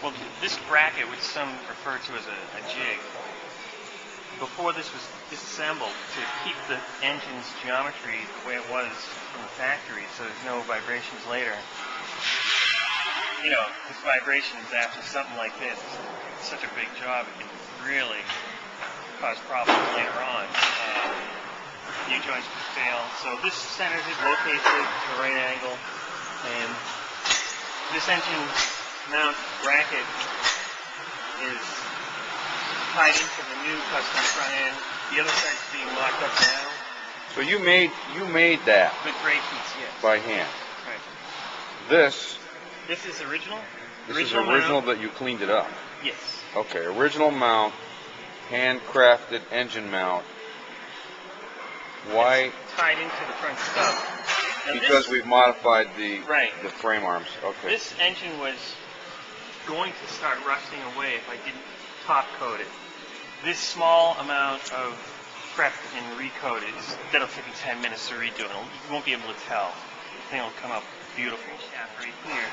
Well, this bracket, which some refer to as a jig, before this was disassembled to keep the engine's geometry the way it was from the factory, so there's no vibrations later. You know, this vibration is after something like this. It's such a big job, it can really cause problems later on. U-joints can fail. So this centers it, locates it to the right angle, and this engine mount bracket is tied into the new custom front end. The other side's being locked up now. So you made that with brake heats, yes. By hand. Right. This is original. This is original, but you cleaned it up. Yes. Okay, original mount, handcrafted engine mount. Why? It's tied into the front stub. Now because we've modified the frame arms. Okay. This engine was going to start rusting away if I didn't top coat it. This small amount of prep and recoat is that'll take me 10 minutes to redo it. You won't be able to tell. The thing will come up beautiful. Shaft right here.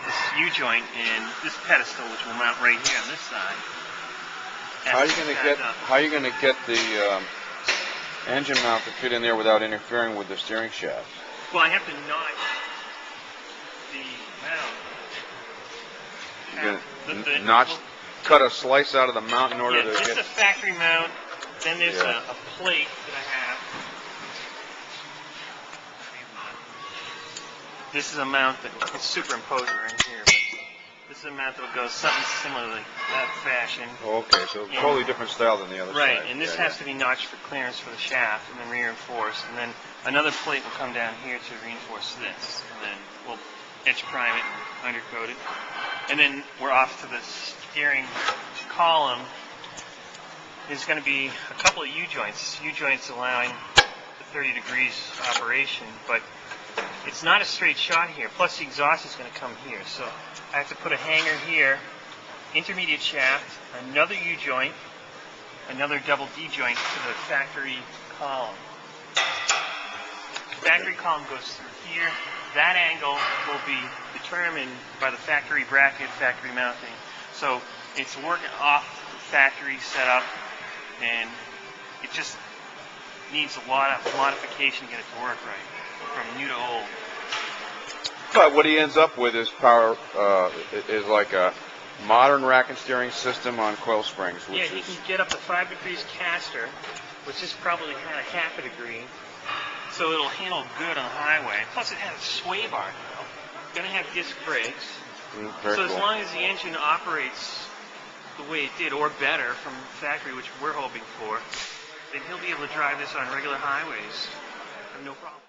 This U-joint and this pedestal, which will mount right here on this side. How are you gonna get the engine mount to fit in there without interfering with the steering shaft? Well, I have to notch the mount. Cut a slice out of the mount in order to get... This is a factory mount. Then there's a plate that I have. This is a mount that is superimposed right here. This is a mount that would go something similar like that fashion. Okay, so totally different style than the other side. Right, and this has to be notched for clearance for the shaft and then reinforced. And then another plate will come down here to reinforce this. And then we'll etch prime it and undercoat it. And then we're off to the steering column. There's going to be a couple of U-joints. U-joints allowing the 30 degrees operation, but it's not a straight shot here. Plus the exhaust is going to come here. So I have to put a hanger here, intermediate shaft, another U-joint, another double D-joint to the factory column. The factory column goes through here. That angle will be determined by the factory bracket, factory mounting. So it's working off the factory setup, and it just needs a lot of modification to get it to work right, from new to old. But what he ends up with is is like a modern rack and steering system on coil springs. Which he can get up to 5 degrees caster, which is probably kind of half a degree. So it'll handle good on the highway. Plus it has a sway bar now. It's going to have disc brakes. So as long as the engine operates the way it did, or better from factory, which we're hoping for, then he'll be able to drive this on regular highways. No problem.